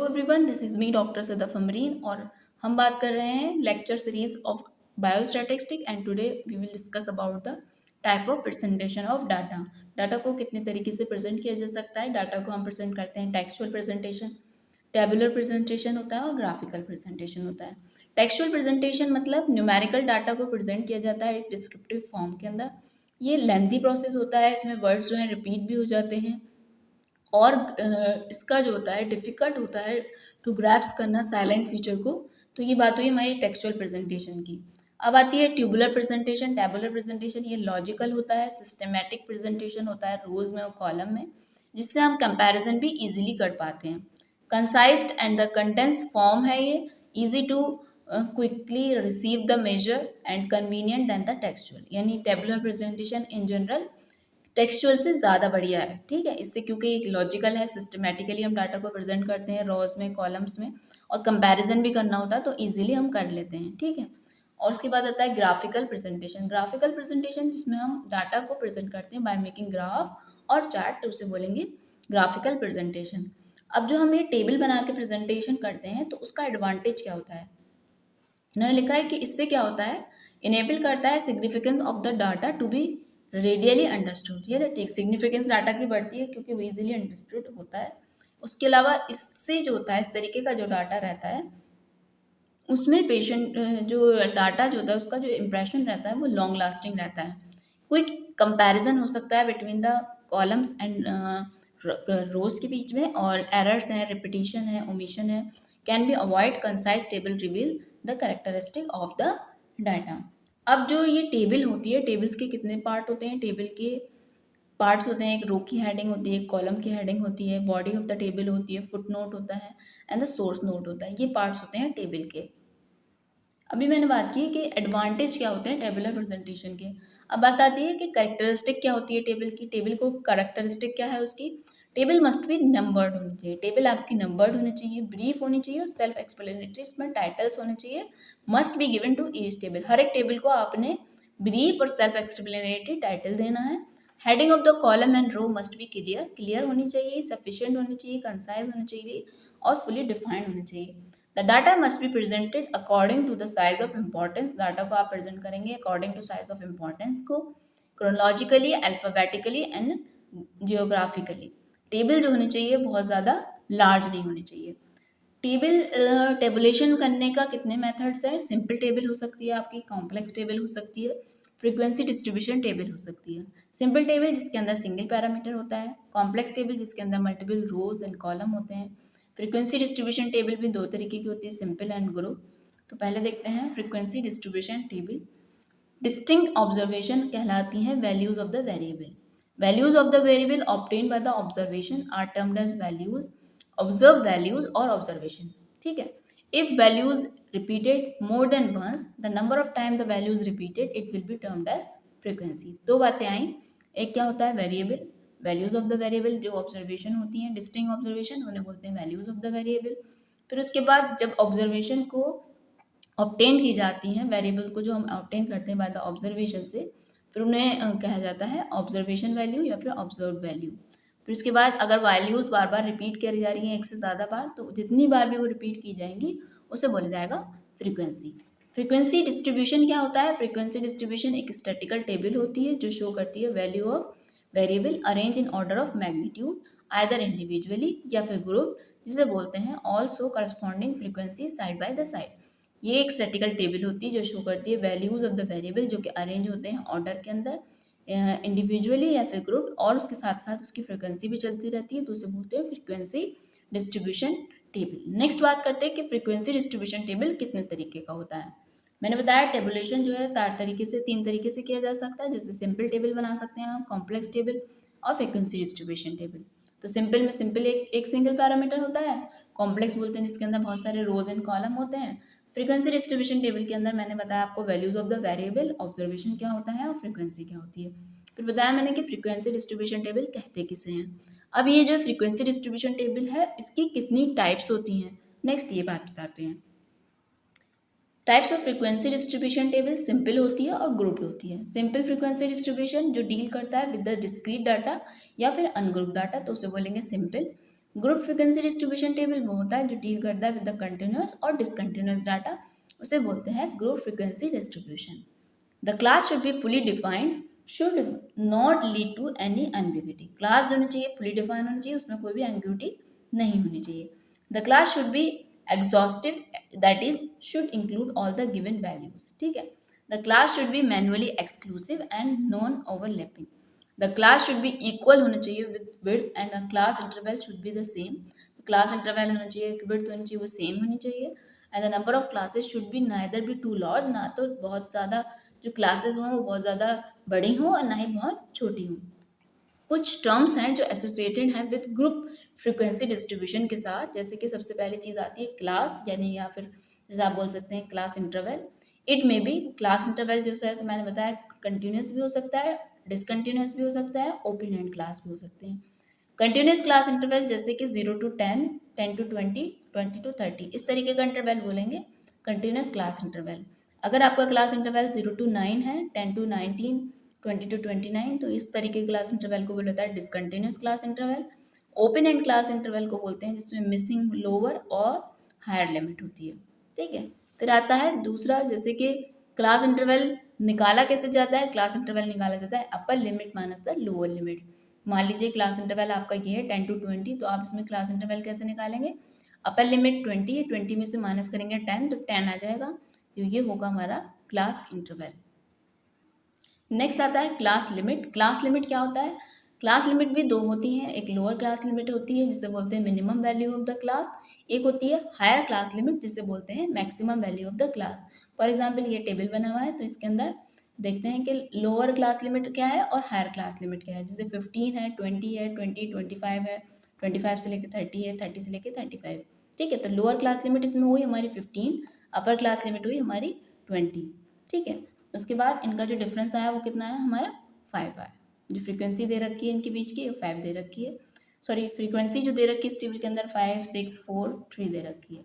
Everyone, this is me doctor Sadaf Amreen और हम बात कर रहे हैं lecture series of biostatistic and today we will discuss about the type of presentation of data. Data को कितने तरीके से प्रेजेंट किया जा सकता है। डाटा को हम प्रेजेंट करते हैं टेक्सचुअल प्रेजेंटेशन, टेबुलर प्रेजेंटेशन होता है और ग्राफिकल प्रेजेंटेशन होता है। टेक्सचुअल प्रेजेंटेशन मतलब न्यूमेरिकल डाटा को प्रेजेंट किया जाता है एक डिस्क्रिप्टिव फॉर्म के अंदर। ये लेंथी प्रोसेस होता है, इसमें वर्ड्स जो हैं रिपीट भी हो जाते हैं और इसका जो होता है डिफ़िकल्ट होता है टू ग्रैप्स करना साइलेंट फीचर को। तो ये बात हुई हमारी टेक्सचुअल प्रेजेंटेशन की। अब आती है ट्यूबुलर प्रेजेंटेशन, टेबुलर प्रेजेंटेशन। ये लॉजिकल होता है, सिस्टमेटिक प्रेजेंटेशन होता है रोज़ में और कॉलम में, जिससे हम कंपैरिजन भी इजीली कर पाते हैं। Concised and the contents form है ये, easy to quickly receive the major and convenient than the textual. यानी tabular presentation in general textual से ज़्यादा बढ़िया है, ठीक है। इससे क्योंकि एक लॉजिकल है, सिस्टमेटिकली हम डाटा को प्रेजेंट करते हैं रोज में, कॉलम्स में, और कंपैरिजन भी करना होता है तो इजीली हम कर लेते हैं, ठीक है। और उसके बाद आता है ग्राफिकल प्रेजेंटेशन। ग्राफिकल प्रेजेंटेशन जिसमें हम डाटा को प्रेजेंट करते हैं बाय मेकिंग ग्राफ और चार्ट, तो उसे बोलेंगे ग्राफिकल प्रेजेंटेशन। अब जो हम ये टेबल बना के प्रेजेंटेशन करते हैं तो उसका एडवांटेज क्या होता है। इन्होंने लिखा है कि इससे क्या होता है, इनेबल करता है significance of the data to be readily understood. ये ठीक सिग्निफिकेंस डाटा की बढ़ती है क्योंकि वो इजीली अंडरस्टूड होता है। उसके अलावा इससे जो होता है, इस तरीके का जो डाटा रहता है उसमें पेशेंट जो डाटा जो होता है उसका जो इम्प्रेशन रहता है वो लॉन्ग लास्टिंग रहता है। क्विक कंपैरिजन हो सकता है बिटवीन द कॉलम्स एंड रोज के बीच में, और एरर्स हैं, रिपीटिशन है, ओमिशन है, can be avoid. Concise table reveal the characteristic of the data. अब जो ये टेबल होती है, टेबल्स के कितने पार्ट होते हैं, टेबल के पार्ट्स होते हैं। एक रो की हेडिंग होती है, एक कॉलम की हेडिंग होती है, बॉडी ऑफ द टेबल होती है, फुट नोट होता है एंड द सोर्स नोट होता है। ये पार्ट्स होते हैं टेबल के। अभी मैंने बात की कि एडवांटेज क्या होते हैं टेबुलर प्रेजेंटेशन के। अब बात आती है कि कैरेक्टरिस्टिक क्या होती है टेबल की। टेबल को कैरेक्टरिस्टिक क्या है उसकी, टेबल मस्ट बी नंबर्ड होनी चाहिए। टेबल आपकी नंबर्ड होनी चाहिए, ब्रीफ होनी चाहिए और सेल्फ एक्सप्लेनेटरी, इसमें टाइटल्स होने चाहिए। Must be given to each table. हर एक टेबल को आपने ब्रीफ और सेल्फ एक्सप्लेनेटरी टाइटल देना है। Heading of the column and row must be clear, clear होनी चाहिए, सफिशिएंट होनी चाहिए, कंसाइज होनी चाहिए और फुली डिफाइंड होनी चाहिए। The data must be presented according to the size of importance. Data को आप प्रेजेंट करेंगे according to size of importance को, chronologically, alphabetically and geographically. Table जो होनी चाहिए बहुत ज़्यादा लार्ज नहीं होनी चाहिए। टेबल टेबुलेशन करने का कितने मेथड्स हैं। सिंपल टेबल हो सकती है आपकी, कॉम्प्लेक्स टेबल हो सकती है, फ्रीक्वेंसी डिस्ट्रीब्यूशन टेबल हो सकती है। सिंपल टेबल जिसके अंदर सिंगल पैरामीटर होता है, कॉम्प्लेक्स टेबल जिसके अंदर मल्टीपल रोज एंड कॉलम होते हैं। फ्रीक्वेंसी डिस्ट्रीब्यूशन टेबल भी दो तरीके की होती है, सिंपल एंड ग्रुप। तो पहले देखते हैं frequency distribution table. Distinct observation कहलाती हैं values of the variable. Values of the variable obtain by the observation are termed as values, observe values और ऑब्जर्वेशन, ठीक है। If values repeated more than once, the number of time the values repeated, it will be termed as frequency. दो बातें आई, एक क्या होता है variable, values of the variable जो ऑब्जर्वेशन होती हैं, डिस्टिंक्ट ऑब्जर्वेशन उन्हें बोलते हैं वैल्यूज ऑफ द वेरिएबल। फिर उसके बाद जब ऑब्जर्वेशन को ऑब्टेन की जाती हैं, वेरिएबल को जो हम ऑब्टेन करते हैं बाय द ऑब्जर्वेशन से, फिर उन्हें कहा जाता है ऑब्जर्वेशन वैल्यू या फिर ऑब्जर्व वैल्यू। फिर उसके बाद अगर वैल्यूज़ बार बार रिपीट करी जा रही हैं एक से ज़्यादा बार, तो जितनी बार भी वो रिपीट की जाएंगी उसे बोला जाएगा फ्रीक्वेंसी। फ्रीक्वेंसी डिस्ट्रीब्यूशन क्या होता है। फ्रीक्वेंसी डिस्ट्रीब्यूशन एक स्टैटिकल टेबल होती है जो शो करती है value of variable arrange in order of magnitude, either individually या फिर ग्रुप, जिसे बोलते हैं also corresponding frequency side by the side. ये एक स्टैटिकल टेबल होती है जो शो करती है वैल्यूज ऑफ द वेरिएबल जो कि अरेंज होते हैं ऑर्डर के अंदर, इंडिविजुअली या फिर ग्रुप, और उसके साथ साथ उसकी फ्रीक्वेंसी भी चलती रहती है, तो उसे बोलते हैं फ्रीक्वेंसी डिस्ट्रीब्यूशन टेबल। नेक्स्ट बात करते हैं कि फ्रीक्वेंसी डिस्ट्रीब्यूशन टेबल कितने तरीके का होता है। मैंने बताया टेबुलेशन जो है तीन तरीके से किया जा सकता है, जैसे सिंपल टेबल बना सकते हैं हम, कॉम्प्लेक्स टेबल और फ्रीक्वेंसी डिस्ट्रीब्यूशन टेबल। तो सिंपल में सिंपल एक सिंगल पैरामीटर होता है, कॉम्प्लेक्स बोलते हैं जिसके अंदर बहुत सारे रोज एंड कॉलम होते हैं। फ्रीक्वेंसी डिस्ट्रीब्यूशन टेबल के अंदर मैंने बताया आपको values of the variable, observation क्या होता है और फ्रीक्वेंसी क्या होती है। फिर बताया मैंने कि फ्रीक्वेंसी डिस्ट्रीब्यूशन टेबल कहते किसे हैं। अब ये जो फ्रीक्वेंसी डिस्ट्रीब्यूशन टेबल है इसकी कितनी टाइप्स होती हैं, नेक्स्ट ये बात बताते हैं। Types of frequency distribution table simple होती है और ग्रुप्ड होती है। सिंपल फ्रीक्वेंसी डिस्ट्रीब्यूशन जो डील करता है विद द डिस्क्रीट डाटा या फिर अनग्रुप डाटा, तो उसे बोलेंगे simple. Group frequency distribution table वो होता है जो डील करता है विद द कंटिन्यूस और डिसकंटिन्यूस डाटा, उसे बोलते हैं group frequency distribution. The class should be fully defined, should not lead to any ambiguity. Class जो होनी चाहिए फुली डिफाइन होनी चाहिए, उसमें कोई भी एम्बिग्यूटी नहीं होनी चाहिए। The class should be exhaustive, that is should include all the given values, ठीक है। The class should be manually exclusive and non overlapping. The class should be equal होना चाहिए with width and a class interval should be the same. Class interval होना चाहिए, width होनी चाहिए, वो same होनी चाहिए। And the number of classes should be neither be too large, ना तो बहुत ज़्यादा जो क्लासेस हों वो बहुत ज़्यादा बड़ी हों और ना ही बहुत छोटी हों। कुछ टर्म्स हैं जो एसोसिएटेड हैं विद ग्रुप फ्रीक्वेंसी डिस्ट्रीब्यूशन के साथ, जैसे कि सबसे पहली चीज़ आती है क्लास, यानी या फिर जैसे आप बोल सकते हैं class interval. It may be class interval जैसे मैंने बताया कंटिन्यूस भी हो सकता है, डिसकंटिन्यूस भी हो सकता है, ओपन एंड क्लास भी हो सकते हैं। कंटिन्यूस क्लास इंटरवल जैसे कि 0 to 10, 10 to 20, 20 to 30, इस तरीके का इंटरवल बोलेंगे कंटिन्यूस क्लास इंटरवल। अगर आपका क्लास इंटरवल 0 to 9 है, 10 to 19, 20 to 29, तो इस तरीके के क्लास इंटरवल को बोला जाता है discontinuous class interval. Open and class interval को बोलते हैं जिसमें मिसिंग लोअर और हायर लिमिट होती है, ठीक है। फिर आता है दूसरा, जैसे कि क्लास इंटरवल निकाला कैसे जाता है, क्लास इंटरवल निकाला जाता है upper limit minus the lower limit. मान लीजिए क्लास इंटरवल आपका ये है 10 to 20, तो आप इसमें क्लास इंटरवल कैसे निकालेंगे, अपर लिमिट 20 है, 20 में से माइनस करेंगे 10, तो 10 आ जाएगा, तो ये होगा हमारा क्लास इंटरवल। नेक्स्ट आता है क्लास लिमिट। क्लास लिमिट क्या होता है, क्लास लिमिट भी दो होती हैं, एक लोअर क्लास लिमिट होती है जिसे बोलते हैं minimum value of the class, एक होती है हायर क्लास लिमिट जिसे बोलते हैं maximum value of the class. For example ये टेबल बना हुआ है, तो इसके अंदर देखते हैं कि लोअर क्लास लिमिट क्या है और हायर क्लास लिमिट क्या है। जैसे 15 है, 20 है, 25 है, 25 से लेकर 30 है, 30 से लेकर 35, ठीक है। तो लोअर क्लास लिमिट इसमें हुई हमारी 15, अपर क्लास लिमिट हुई हमारी 20, ठीक है। उसके बाद इनका जो डिफरेंस आया वो कितना है हमारा 5 आया। जो फ्रीक्वेंसी दे रखी है इनके बीच की वो 5 दे रखी है, सॉरी फ्रीक्वेंसी जो दे रखी है इस टेबल के अंदर 5, 6, 4, 3 दे रखी है।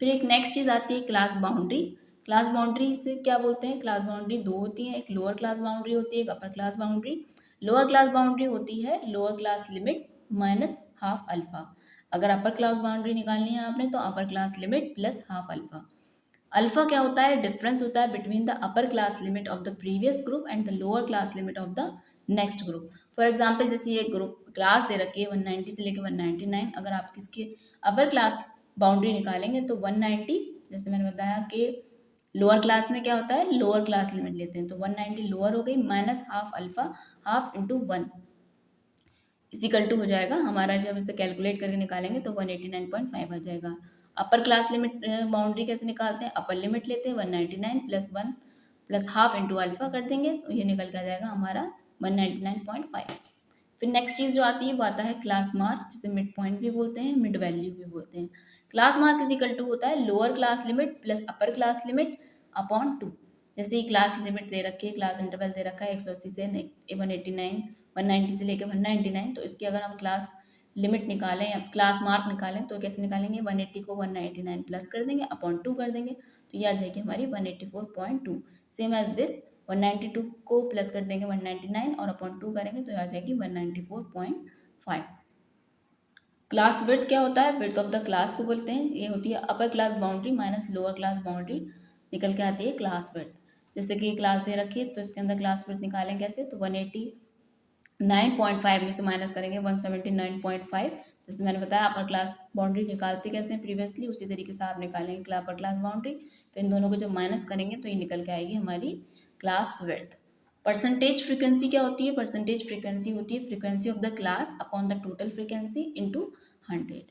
फिर एक नेक्स्ट चीज़ आती है क्लास बाउंड्री। क्लास बाउंड्री से क्या बोलते हैं, क्लास बाउंड्री दो होती हैं, एक लोअर क्लास बाउंड्री होती है, एक upper class boundary. Lower class boundary होती है lower class limit minus half alpha. अगर अपर क्लास बाउंड्री निकालनी है आपने तो upper class limit plus half alpha. Alpha क्या होता है, डिफरेंस होता है between the upper class limit of the previous group and the lower class limit of the next group. For example जैसे ये ग्रुप क्लास दे रखी है 190 से लेकर 199, अगर आप किसकी अपर क्लास बाउंड्री निकालेंगे तो 190, जैसे मैंने बताया कि लोअर क्लास में क्या होता है लोअर क्लास लिमिट लेते हैं, तो 190 लोअर हो गई minus half alpha, half into 1 is equal to हो जाएगा हमारा, जब इसे कैलकुलेट करके निकालेंगे तो 189.5 आ जाएगा। अपर क्लास लिमिट बाउंड्री कैसे निकालते हैं, अपर लिमिट लेते हैं 199 plus 1 plus half into alpha कर देंगे तो ये निकल के आ जाएगा हमारा 199.5। फिर नेक्स्ट चीज़ जो आती है वो आता है क्लास मार्क, जिसे मिड पॉइंट भी बोलते हैं, मिड वैल्यू भी बोलते हैं। क्लास मार्क इजिकल टू होता है lower class limit plus upper class limit upon 2। जैसे ही क्लास लिमिट दे रखी है, क्लास इंटरवल दे रखा है 180 से 189, 190 से लेकर 199, तो इसकी अगर हम क्लास लिमिट निकालें या क्लास मार्क निकालें तो कैसे निकालेंगे, 180 को 199 प्लस कर देंगे अपॉन 2 कर देंगे, तो ये आ जाएगी हमारी 184.2। सेम एज दिस 192 को प्लस कर देंगे 199 और अपॉन 2 करेंगे तो ये आ जाएगी 194.5। क्लास विड्थ क्या होता है, विड्थ ऑफ द क्लास को बोलते हैं, ये होती है upper class boundary minus lower class boundary, निकल के आती है क्लास विड्थ। जैसे कि क्लास दे रखी है तो इसके अंदर क्लास विड्थ निकालें कैसे, तो 189.5 में से माइनस करेंगे 179.5। जैसे मैंने बताया अपर क्लास बाउंड्री निकालते कैसे हैं प्रीवियसली, उसी तरीके से आप निकालेंगे अपर क्लास बाउंड्री, फिर इन दोनों को जब माइनस करेंगे तो ये निकल के आएगी हमारी क्लास विड्थ। परसेंटेज फ्रीक्वेंसी क्या होती है, परसेंटेज फ्रीक्वेंसी होती है frequency of the class upon the total frequency into 100।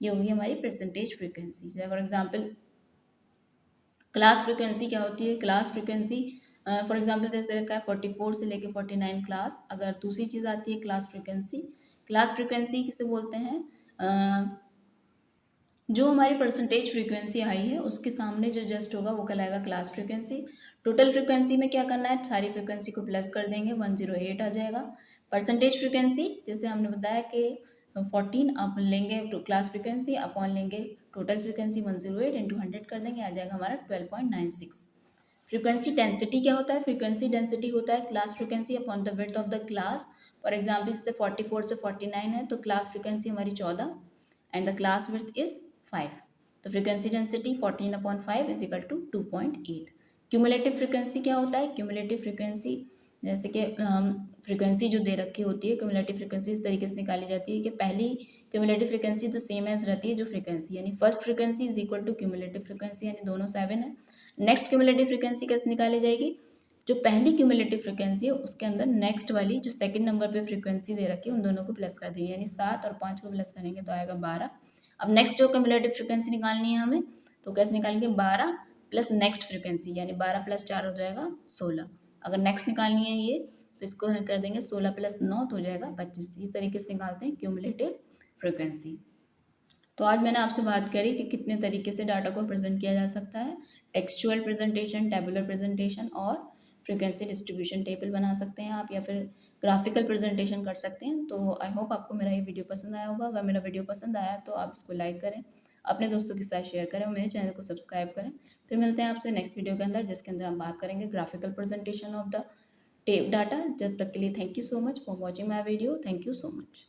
ये होगी हमारी परसेंटेज फ्रीक्वेंसी। जैसे फॉर एग्जांपल क्लास फ्रीक्वेंसी क्या होती है, क्लास फ्रीक्वेंसी फॉर एग्जांपल जैसे रखा है 44 से लेके 49 क्लास। अगर दूसरी चीज़ आती है क्लास फ्रीक्वेंसी, क्लास फ्रीक्वेंसी किसे बोलते हैं, जो हमारी परसेंटेज फ्रीक्वेंसी आई है उसके सामने जो जस्ट होगा वो कहलाएगा क्लास फ्रीक्वेंसी। टोटल फ्रीक्वेंसी में क्या करना है, सारी फ्रीक्वेंसी को प्लस कर देंगे 108 आ जाएगा। परसेंटेज फ्रीक्वेंसी जैसे हमने बताया कि 14 आप लेंगे तो क्लास फ्रीक्वेंसी अपॉन लेंगे टोटल फ्रीक्वेंसी 108 इंटू 100 कर देंगे, आ जाएगा हमारा 12.96। फ्रीक्वेंसी डेंसिटी क्या होता है, फ्रीक्वेंसी डेंसिटी होता है class frequency upon the width of the class. For example जैसे 44 से 49 है तो क्लास फ्रीक्वेंसी हमारी 14, and the class width is 5. तो frequency density 14/5 is equal to 2.8. Cumulative frequency क्या होता है? क्यूमुलेटिव फ्रिक्वेंसी जैसे कि फ्रिक्वेंसी जो दे रखी होती है, क्यूमुलेटिव फ्रिक्वेंसी इस तरीके से निकाली जाती है कि पहली क्यूमुलेटिव फ्रिक्वेंसी तो सेम एज रहती है जो फ्रिक्वेंसी, यानी first frequency is equal to cumulative frequency, यानी दोनों 7 है। नेक्स्ट क्यूमुलेटिव फ्रिक्वेंसी कैसे निकाली जाएगी? जो पहली क्यूमुलेटिव फ्रिक्वेंसी है उसके अंदर नेक्स्ट वाली जो सेकंड नंबर पे फ्रिक्वेंसी दे रखी है उन दोनों को प्लस कर देंगे, यानी 7 और 5 को प्लस करेंगे तो आएगा 12। अब नेक्स्ट जो क्यूमुलेटिव फ्रिक्वेंसी निकालनी है हमें, तो कैसे निकालेंगे? 12 प्लस नेक्स्ट फ्रिक्वेंसी, यानी 12 प्लस 4 हो जाएगा 16। अगर नेक्स्ट निकालनी है ये, तो इसको कर देंगे 16 प्लस 9 तो हो जाएगा 25। इस तरीके से निकालते हैं क्यूमुलेटिव फ्रिक्वेंसी। तो आज मैंने आपसे बात करी कि कितने तरीके से डाटा को प्रेजेंट किया जा सकता है। टेक्सचुअल प्रेजेंटेशन, टेबुलर प्रेजेंटेशन और फ्रीक्वेंसी डिस्ट्रीब्यूशन टेबल बना सकते हैं आप, या फिर ग्राफिकल प्रेजेंटेशन कर सकते हैं। तो आई होप आपको मेरा ये वीडियो पसंद आया होगा। अगर मेरा वीडियो पसंद आया तो आप इसको लाइक करें, अपने दोस्तों के साथ शेयर करें और मेरे चैनल को सब्सक्राइब करें। फिर मिलते हैं आपसे नेक्स्ट वीडियो के अंदर, जिसके अंदर हम बात करेंगे graphical presentation of the tape data. जब तक के लिए thank you so much for watching my video. Thank you so much.